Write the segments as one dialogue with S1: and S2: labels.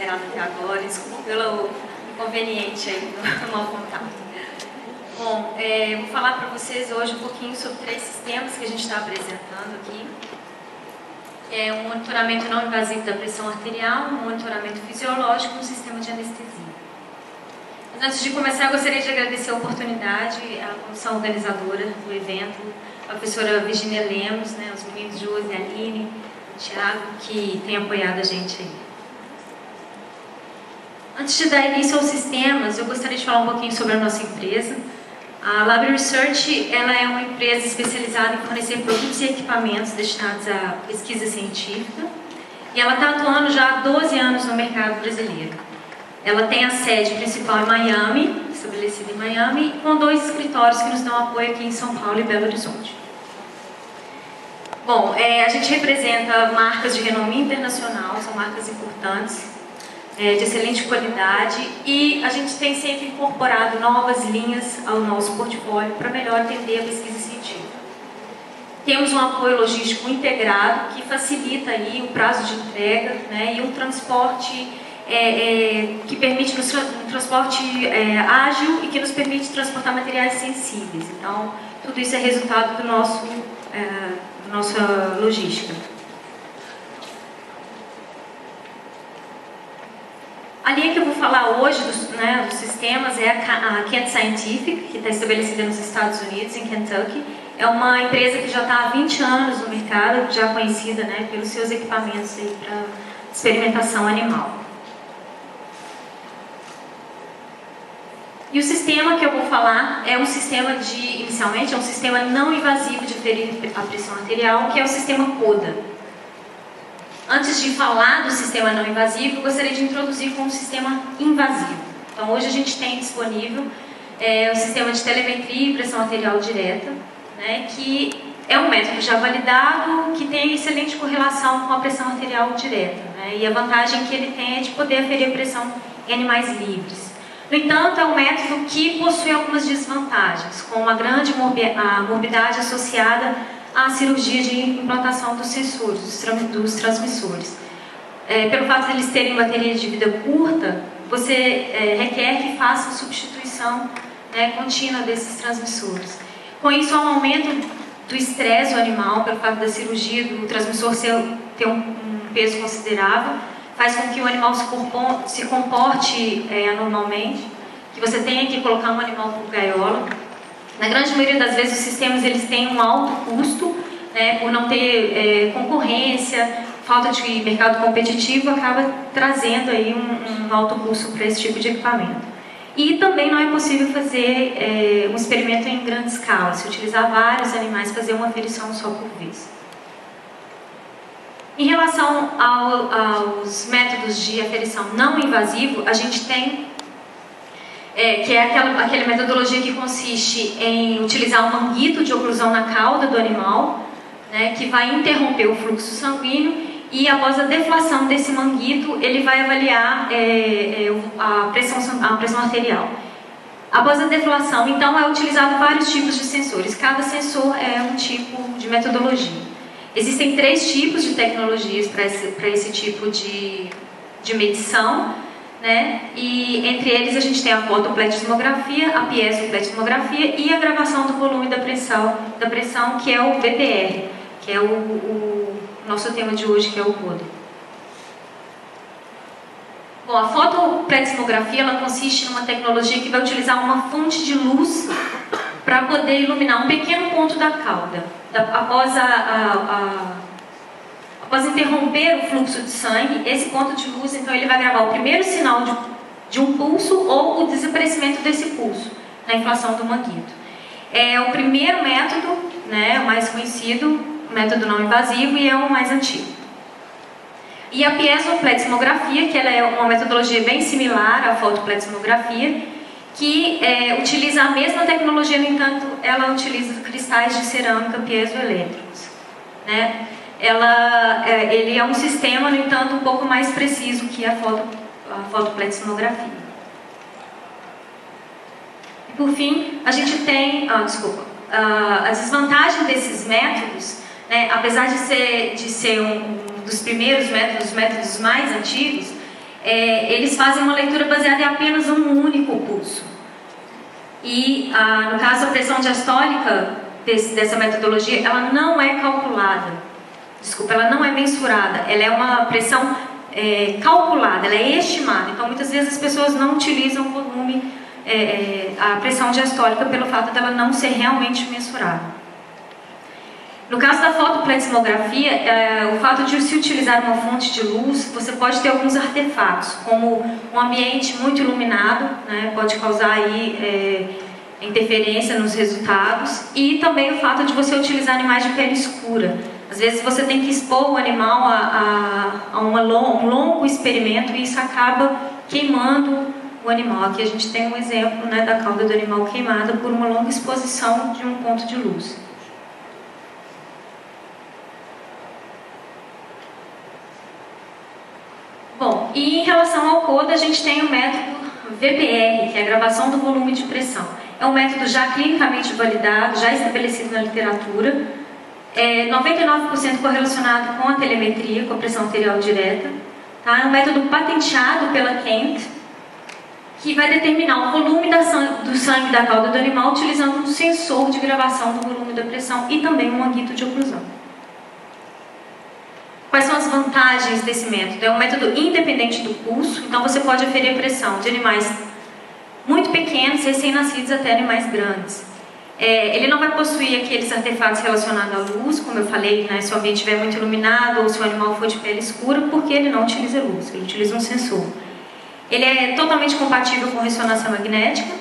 S1: esperado até agora, desculpa pelo inconveniente aí no mau contato. Bom, vou falar para vocês hoje um pouquinho sobre 3 sistemas que a gente está apresentando aqui. É um monitoramento não invasivo da pressão arterial, um monitoramento fisiológico e um sistema de anestesia. Mas antes de começar, eu gostaria de agradecer a oportunidade à comissão organizadora do evento, a professora Virginia Lemos, né, os meninos Josi e Aline, o Thiago, que tem apoiado a gente aí. Antes de dar início aos sistemas, eu gostaria de falar um pouquinho sobre a nossa empresa. A Lab Research ela é uma empresa especializada em fornecer produtos e equipamentos destinados à pesquisa científica e ela está atuando já há 12 anos no mercado brasileiro. Ela tem a sede principal em Miami, estabelecida em Miami, com 2 escritórios que nos dão apoio aqui em São Paulo e Belo Horizonte. Bom, a gente representa marcas de renome internacional, são marcas importantes, de excelente qualidade, e a gente tem sempre incorporado novas linhas ao nosso portfólio para melhor atender a pesquisa científica. Temos um apoio logístico integrado que facilita aí o prazo de entrega, né, e um transporte que permite um transporte ágil e que nos permite transportar materiais sensíveis. Então, tudo isso é resultado da nossa logística. A linha que eu vou falar hoje dos sistemas é a Kent Scientific, que está estabelecida nos Estados Unidos, em Kentucky. É uma empresa que já está há 20 anos no mercado, já conhecida, né, pelos seus equipamentos para experimentação animal. E o sistema que eu vou falar é um sistema inicialmente, é um sistema não invasivo de ferir a pressão arterial, que é o sistema CODA. Antes de falar do sistema não invasivo, eu gostaria de introduzir como um sistema invasivo. Então, hoje a gente tem disponível o sistema de telemetria e pressão arterial direta, né, que é um método já validado, que tem excelente correlação com a pressão arterial direta, né, e a vantagem que ele tem é de poder aferir a pressão em animais livres. No entanto, é um método que possui algumas desvantagens, como a grande morbidade associada à cirurgia de implantação dos sensores, dos transmissores. Pelo fato de eles terem bateria de vida curta, você requer que faça a substituição, né, contínua desses transmissores. Com isso, há um aumento do estresse do animal, pelo fato da cirurgia do transmissor ter um peso considerável, faz com que o animal se comporte anormalmente, que você tenha que colocar um animal por gaiola. Na grande maioria das vezes, os sistemas eles têm um alto custo, né, por não ter concorrência, falta de mercado competitivo, acaba trazendo aí um alto custo para esse tipo de equipamento. E também não é possível fazer um experimento em grande escala, se utilizar vários animais, fazer uma aferição só por vez. Em relação aos métodos de aferição não invasivo, a gente tem que é aquela metodologia que consiste em utilizar um manguito de oclusão na cauda do animal, né, que vai interromper o fluxo sanguíneo e após a deflação desse manguito, ele vai avaliar a pressão arterial. Após a deflação, então, é utilizado vários tipos de sensores. Cada sensor é um tipo de metodologia. Existem 3 tipos de tecnologias para esse tipo de medição, né? E entre eles a gente tem a fotopletismografia, a piezopletismografia e a gravação do volume da pressão, que é o BPR, que é o nosso tema de hoje, que é o CODA. Bom, a fotopletismografia ela consiste numa tecnologia que vai utilizar uma fonte de luz para poder iluminar um pequeno ponto da cauda. Após interromper o fluxo de sangue, esse ponto de luz, então, ele vai gravar o primeiro sinal de um pulso ou o desaparecimento desse pulso na inflação do manguito. É o primeiro método, né, o mais conhecido, método não invasivo, e é o mais antigo. E a piezopletismografia, que ela é uma metodologia bem similar à fotopletismografia, que utiliza a mesma tecnologia, no entanto, ela utiliza cristais de cerâmica piezoelétricos, né? Ele é um sistema, no entanto, um pouco mais preciso que a fotopletismografia. E por fim, a gente tem, a desvantagem desses métodos, né, apesar de ser um dos primeiros métodos, os métodos mais antigos, eles fazem uma leitura baseada em apenas um único pulso. E, no caso, a pressão diastólica dessa metodologia, ela não é calculada. Desculpa, ela não é mensurada. Ela é uma pressão calculada, ela é estimada. Então, muitas vezes as pessoas não utilizam o volume, a pressão diastólica pelo fato dela não ser realmente mensurada. No caso da fotopleximografia, o fato de se utilizar uma fonte de luz, você pode ter alguns artefatos, como um ambiente muito iluminado, né, pode causar aí interferência nos resultados, e também o fato de você utilizar animais de pele escura. Às vezes você tem que expor o animal a um longo experimento e isso acaba queimando o animal. Aqui a gente tem um exemplo, né, da cauda do animal queimada por uma longa exposição de um ponto de luz. Bom, e em relação ao CODA, a gente tem o método VPR, que é a gravação do volume de pressão. É um método já clinicamente validado, já estabelecido na literatura, 99% correlacionado com a telemetria, com a pressão arterial direta. Tá? É um método patenteado pela Kent, que vai determinar o volume do sangue da cauda do animal utilizando um sensor de gravação do volume da pressão e também um aguito de oclusão. Quais são as vantagens desse método? É um método independente do pulso, então você pode aferir a pressão de animais muito pequenos, recém-nascidos, até animais grandes. Ele não vai possuir aqueles artefatos relacionados à luz, como eu falei, né, se o ambiente estiver muito iluminado ou se o animal for de pele escura, porque ele não utiliza luz, ele utiliza um sensor. Ele é totalmente compatível com ressonância magnética.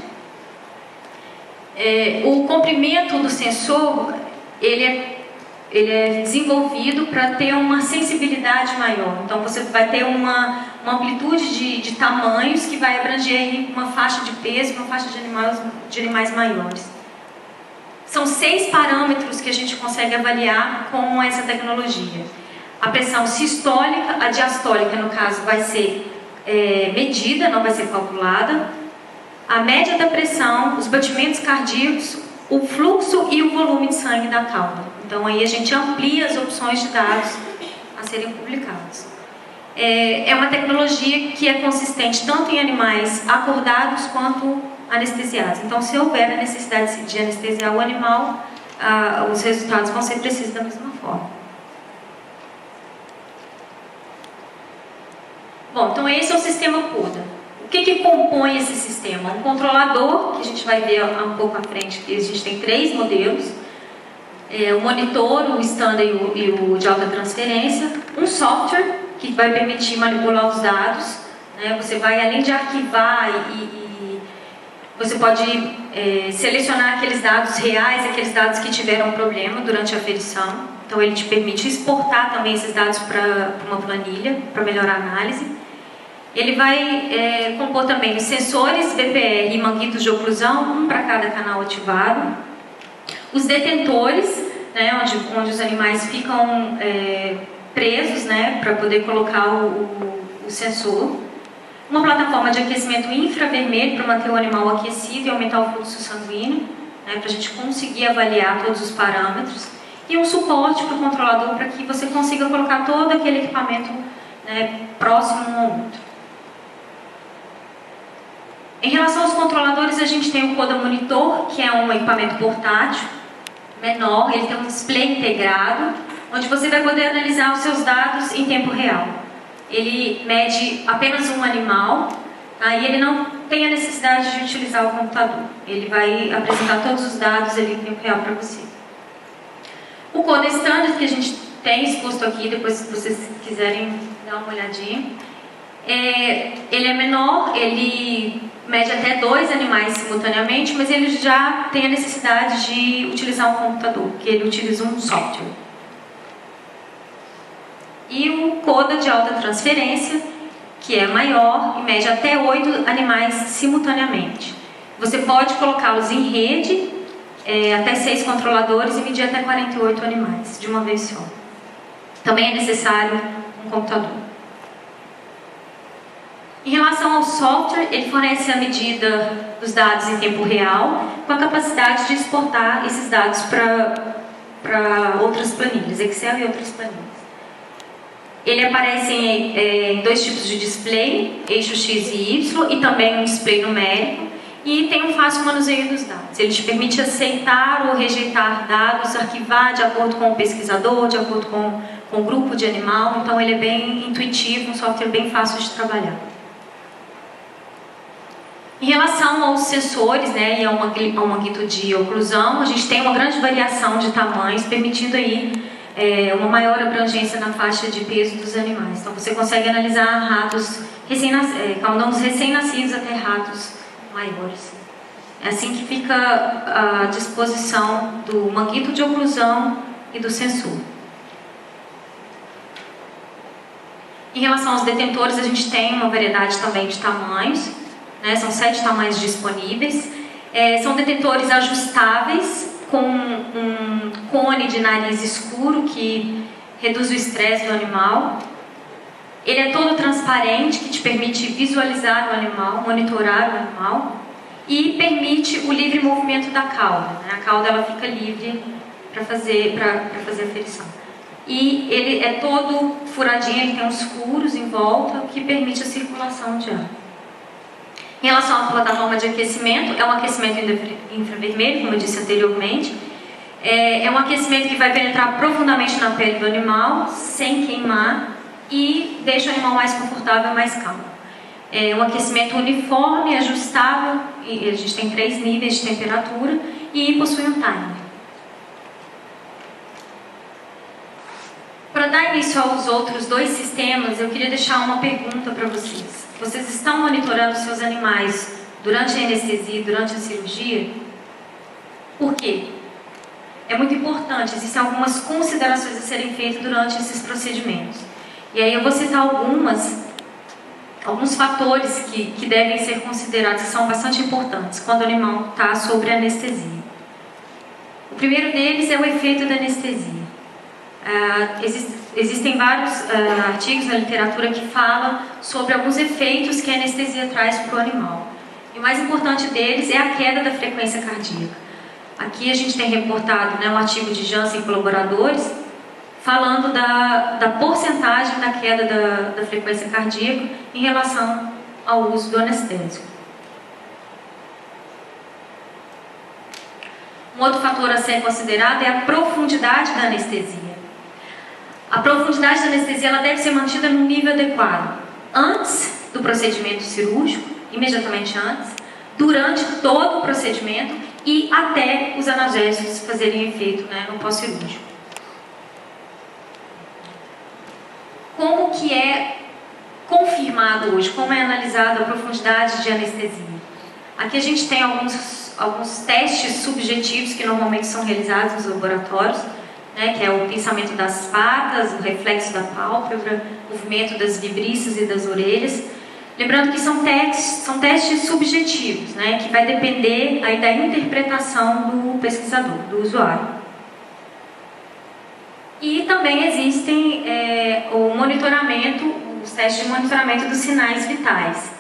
S1: O comprimento do sensor, ele é desenvolvido para ter uma sensibilidade maior. Então você vai ter uma amplitude de tamanhos que vai abranger aí uma faixa de peso, uma faixa de animais maiores. São 6 parâmetros que a gente consegue avaliar com essa tecnologia. A pressão sistólica, a diastólica, no caso, vai ser medida, não vai ser calculada. A média da pressão, os batimentos cardíacos, o fluxo e o volume de sangue da cauda. Então aí a gente amplia as opções de dados a serem publicados. É uma tecnologia que é consistente tanto em animais acordados quanto anestesiados. Então, se houver a necessidade de anestesiar o animal, os resultados vão ser precisos da mesma forma. Bom, então esse é o sistema CODA. O que compõe esse sistema? Um controlador, que a gente vai ver um pouco à frente, que a gente tem 3 modelos. O monitor, o standard e o de alta transferência. Um software, que vai permitir manipular os dados. Né? Você vai, além de arquivar você pode selecionar aqueles dados reais, aqueles dados que tiveram problema durante a aferição. Então ele te permite exportar também esses dados para uma planilha, para melhorar a análise. Ele vai compor também os sensores VPR e manguitos de oclusão, um para cada canal ativado. Os detentores, né, onde os animais ficam presos, né, para poder colocar o sensor. Uma plataforma de aquecimento infravermelho para manter o animal aquecido e aumentar o fluxo sanguíneo, né, para a gente conseguir avaliar todos os parâmetros. E um suporte para o controlador para que você consiga colocar todo aquele equipamento, né, próximo um ao outro. Em relação aos controladores, a gente tem o CODA Monitor, que é um equipamento portátil, menor, ele tem um display integrado, onde você vai poder analisar os seus dados em tempo real. Ele mede apenas um animal, e ele não tem a necessidade de utilizar o computador. Ele vai apresentar todos os dados ali em tempo real para você. O CODA Standard, que a gente tem exposto aqui, depois se vocês quiserem dar uma olhadinha, ele é menor, ele mede até 2 animais simultaneamente, mas ele já tem a necessidade de utilizar um computador, que ele utiliza um software. E o CODA de alta transferência, que é maior e mede até 8 animais simultaneamente. Você pode colocá-los em rede, até 6 controladores e medir até 48 animais, de uma vez só. Também é necessário um computador. Em relação ao software, ele fornece a medida dos dados em tempo real, com a capacidade de exportar esses dados para outras planilhas, Excel e outras planilhas. Ele aparece em dois tipos de display, eixo X e Y, e também um display numérico, e tem um fácil manuseio dos dados. Ele te permite aceitar ou rejeitar dados, arquivar de acordo com o pesquisador, de acordo com o grupo de animal, então ele é bem intuitivo, um software bem fácil de trabalhar. Em relação aos sensores, né, e ao manguito de oclusão, a gente tem uma grande variação de tamanhos, permitindo aí uma maior abrangência na faixa de peso dos animais. Então você consegue analisar ratos camundongos recém-nascidos até ratos maiores. É assim que fica a disposição do manguito de oclusão e do sensor. Em relação aos detentores, a gente tem uma variedade também de tamanhos, né? São 7 tamanhos disponíveis. São detentores ajustáveis, com um cone de nariz escuro que reduz o estresse do animal. Ele é todo transparente, que te permite visualizar o animal, monitorar o animal, e permite o livre movimento da cauda, né? A cauda ela fica livre para fazer a ferição. E ele é todo furadinho, ele tem uns furos em volta que permite a circulação de ar. Em relação à plataforma de aquecimento, é um aquecimento infravermelho, como eu disse anteriormente. É um aquecimento que vai penetrar profundamente na pele do animal, sem queimar, e deixa o animal mais confortável e mais calmo. É um aquecimento uniforme, ajustável, e a gente tem 3 níveis de temperatura e possui um timer. Para dar início aos outros 2 sistemas, eu queria deixar uma pergunta para vocês. Vocês estão monitorando seus animais durante a anestesia e durante a cirurgia? Por quê? É muito importante, existem algumas considerações a serem feitas durante esses procedimentos. E aí eu vou citar alguns fatores que devem ser considerados, que são bastante importantes quando o animal está sob anestesia. O primeiro deles é o efeito da anestesia. Existem vários artigos na literatura que falam sobre alguns efeitos que a anestesia traz para o animal. E o mais importante deles é a queda da frequência cardíaca. Aqui a gente tem reportado, né, um artigo de Janssen e colaboradores falando da porcentagem da queda da frequência cardíaca em relação ao uso do anestésico. Um outro fator a ser considerado é a profundidade da anestesia. A profundidade da anestesia ela deve ser mantida num nível adequado antes do procedimento cirúrgico, imediatamente antes, durante todo o procedimento e até os analgésicos fazerem efeito, né, no pós-cirúrgico. Como que é confirmado hoje, como é analisada a profundidade de anestesia? Aqui a gente tem alguns testes subjetivos que normalmente são realizados nos laboratórios, né, que é o pensamento das patas, o reflexo da pálpebra, o movimento das vibriças e das orelhas. Lembrando que são testes subjetivos, né, que vai depender aí da interpretação do pesquisador, do usuário. E também existem os testes de monitoramento dos sinais vitais.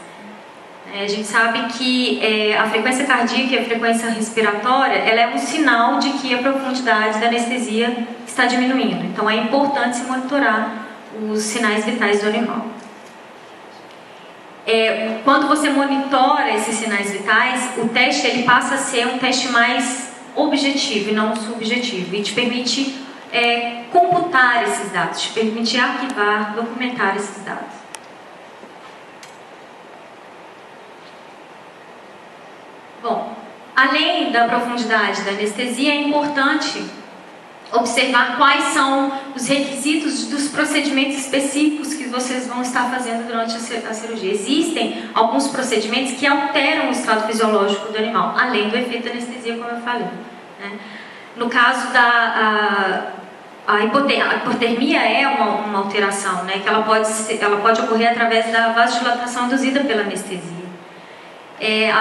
S1: A gente sabe que a frequência cardíaca e a frequência respiratória ela é um sinal de que a profundidade da anestesia está diminuindo. Então é importante se monitorar os sinais vitais do animal. Quando você monitora esses sinais vitais, o teste ele passa a ser um teste mais objetivo e não subjetivo. E te permite computar esses dados, te permite arquivar, documentar esses dados. Bom, além da profundidade da anestesia, é importante observar quais são os requisitos dos procedimentos específicos que vocês vão estar fazendo durante a cirurgia. Existem alguns procedimentos que alteram o estado fisiológico do animal, além do efeito da anestesia, como eu falei, né? No caso a hipotermia é uma alteração, né, que ela pode ocorrer através da vasodilatação induzida pela anestesia.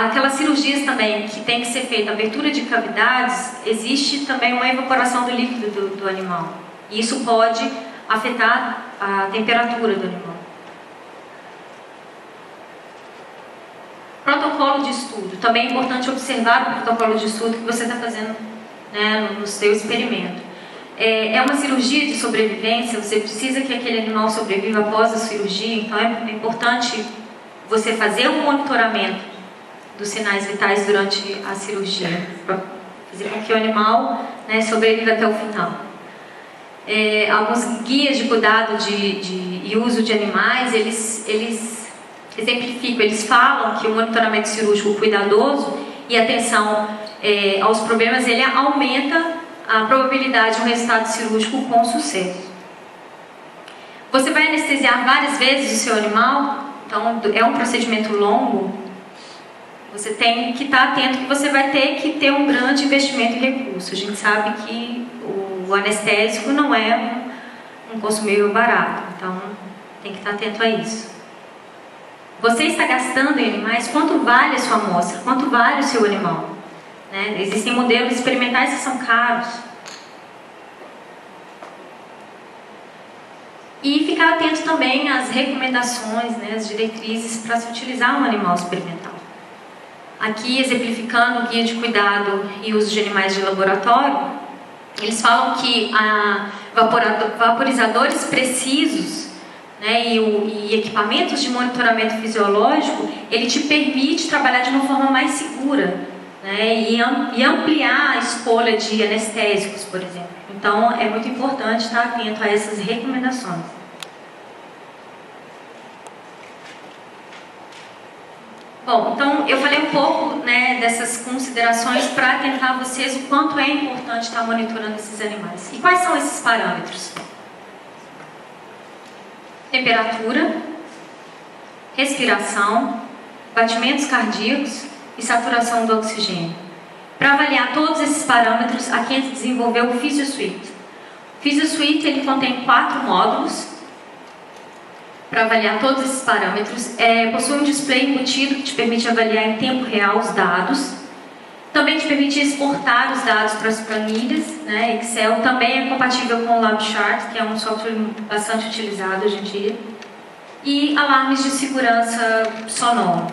S1: Aquelas cirurgias também que tem que ser feita abertura de cavidades, existe também uma evaporação do líquido do animal. E isso pode afetar a temperatura do animal. Protocolo de estudo. Também é importante observar o protocolo de estudo que você está fazendo, né, no seu experimento. É uma cirurgia de sobrevivência, você precisa que aquele animal sobreviva após a cirurgia, então é importante você fazer um monitoramento dos sinais vitais durante a cirurgia, para fazer com que o animal, né, sobreviva até o final. Alguns guias de cuidado e uso de animais, eles exemplificam, eles falam que o monitoramento cirúrgico cuidadoso e atenção aos problemas, ele aumenta a probabilidade de um resultado cirúrgico com sucesso. Você vai anestesiar várias vezes o seu animal, então é um procedimento longo, você tem que estar atento que você vai ter que ter um grande investimento em recursos. A gente sabe que o anestésico não é um consumível barato, então tem que estar atento a isso. Você está gastando em animais, quanto vale a sua amostra? Quanto vale o seu animal? Né? Existem modelos experimentais que são caros. E ficar atento também às recomendações, né, às diretrizes para se utilizar um animal experimental. Aqui, exemplificando o guia de cuidado e uso de animais de laboratório, eles falam que vaporizadores precisos, né, e equipamentos de monitoramento fisiológico, ele te permite trabalhar de uma forma mais segura, né, e ampliar a escolha de anestésicos, por exemplo. Então, é muito importante estar atento a essas recomendações. Bom, então eu falei um pouco, né, dessas considerações para atentar a vocês o quanto é importante estar monitorando esses animais. E quais são esses parâmetros? Temperatura, respiração, batimentos cardíacos e saturação do oxigênio. Para avaliar todos esses parâmetros, a Kent desenvolveu o PhysioSuite. O PhysioSuite ele contém 4 módulos para avaliar todos esses parâmetros. Possui um display embutido que te permite avaliar em tempo real os dados. Também te permite exportar os dados para as planilhas, né? Excel. Também é compatível com o LabChart, que é um software bastante utilizado hoje em dia. E alarmes de segurança sonoro,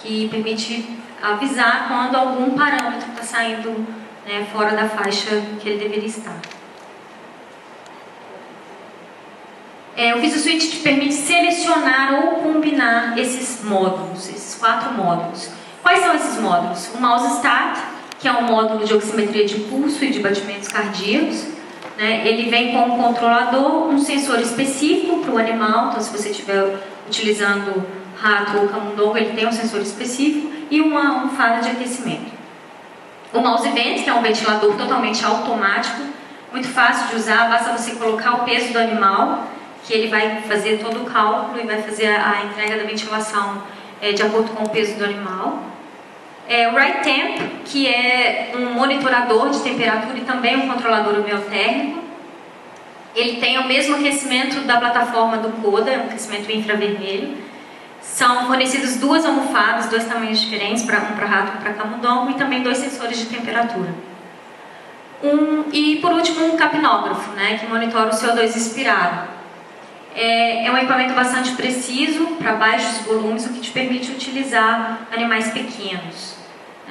S1: que permite avisar quando algum parâmetro está saindo, né, fora da faixa que ele deveria estar. O PhysioSuite te permite selecionar ou combinar esses módulos, esses 4 módulos. Quais são esses módulos? O MouseStat, que é um módulo de oximetria de pulso e de batimentos cardíacos, né? Ele vem com um controlador, um sensor específico para o animal, então se você estiver utilizando rato ou camundongo, ele tem um sensor específico, e uma almofada de aquecimento. O MouseVent, que é um ventilador totalmente automático, muito fácil de usar, basta você colocar o peso do animal, que ele vai fazer todo o cálculo e vai fazer a entrega da ventilação de acordo com o peso do animal. O RightTemp, que é um monitorador de temperatura e também um controlador homeotérmico. Ele tem o mesmo aquecimento da plataforma do Coda, um aquecimento infravermelho. São fornecidos 2 almofadas, 2 tamanhos diferentes, um para rato e para camundongo, e também 2 sensores de temperatura. E por último, um capnógrafo, né, que monitora o CO2 expirado. É um equipamento bastante preciso para baixos volumes, o que te permite utilizar animais pequenos.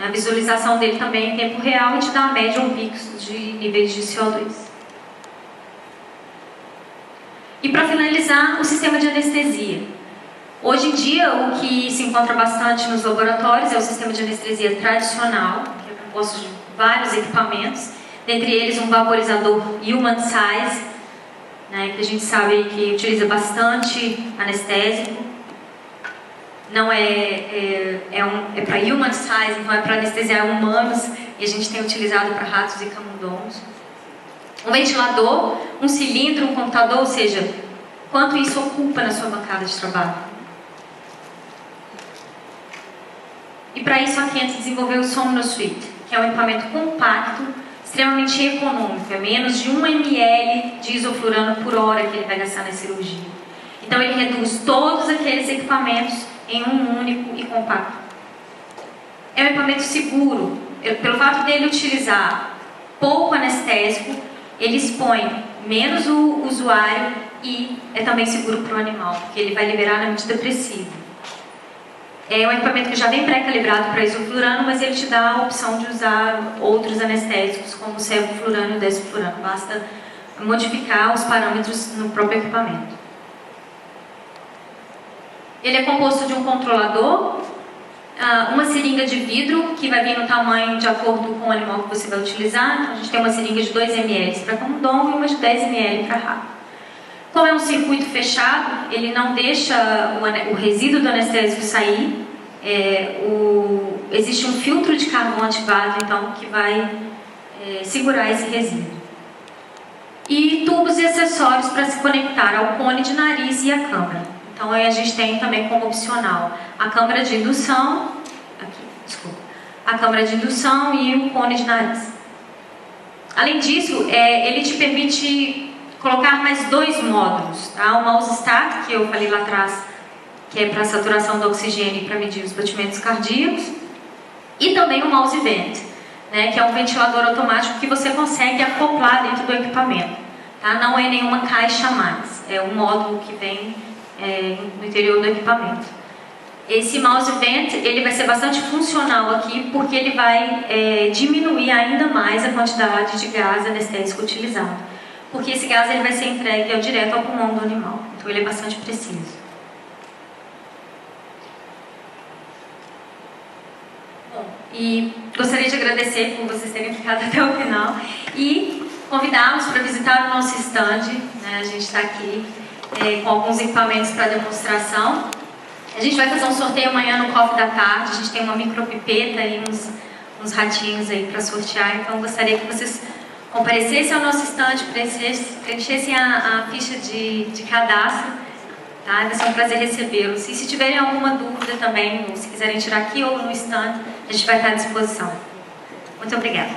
S1: A visualização dele também é em tempo real e te dá uma média ou picos de níveis de CO2. E para finalizar, o sistema de anestesia. Hoje em dia, o que se encontra bastante nos laboratórios é o sistema de anestesia tradicional, que é composto de vários equipamentos, dentre eles um vaporizador human size, né, que a gente sabe que utiliza bastante anestésico. Não é para human size, então é para anestesiar humanos, e a gente tem utilizado para ratos e camundongos. Um ventilador, um cilindro, um computador, ou seja, quanto isso ocupa na sua bancada de trabalho. E para isso a Kent desenvolveu o SomnoSuite, que é um equipamento compacto, extremamente econômico, é menos de 1 ml de isoflurano por hora que ele vai gastar na cirurgia. Então ele reduz todos aqueles equipamentos em um único e compacto. É um equipamento seguro, pelo fato dele utilizar pouco anestésico, ele expõe menos o usuário e é também seguro para o animal, porque ele vai liberar antidepressivo. É um equipamento que já vem pré-calibrado para isoflurano, mas ele te dá a opção de usar outros anestésicos, como o sevoflurano e o desflurano. Basta modificar os parâmetros no próprio equipamento. Ele é composto de um controlador, uma seringa de vidro, que vai vir no tamanho de acordo com o animal que você vai utilizar. Então, a gente tem uma seringa de 2 ml para camundongo e uma de 10 ml para rato. Como é um circuito fechado, ele não deixa o resíduo do anestésico sair. Existe um filtro de carvão ativado, então, que vai segurar esse resíduo. E tubos e acessórios para se conectar ao cone de nariz e à câmara. Então, aí a gente tem também como opcional a câmara de indução, a câmara de indução e o cone de nariz. Além disso, ele te permite colocar mais 2 módulos, tá? O mouse start, que eu falei lá atrás, que é para saturação do oxigênio e para medir os batimentos cardíacos, e também o mouse vent, né, que é um ventilador automático que você consegue acoplar dentro do equipamento, tá? Não é nenhuma caixa a mais, é um módulo que vem no interior do equipamento. Esse mouse vent, ele vai ser bastante funcional aqui, porque ele vai diminuir ainda mais a quantidade de gás anestésico utilizado, porque esse gás ele vai ser entregue direto ao pulmão do animal, então ele é bastante preciso. Bom, e gostaria de agradecer por vocês terem ficado até o final e convidá-los para visitar o nosso stand, né? A gente está aqui com alguns equipamentos para demonstração. A gente vai fazer um sorteio amanhã no coffee da tarde. A gente tem uma micropipeta e uns ratinhos aí para sortear. Então, gostaria que vocês comparecessem ao nosso stand, preenchessem a ficha de cadastro. Tá? Vai ser um prazer recebê-los. E se tiverem alguma dúvida também, ou se quiserem tirar aqui ou no stand, a gente vai estar à disposição. Muito obrigada.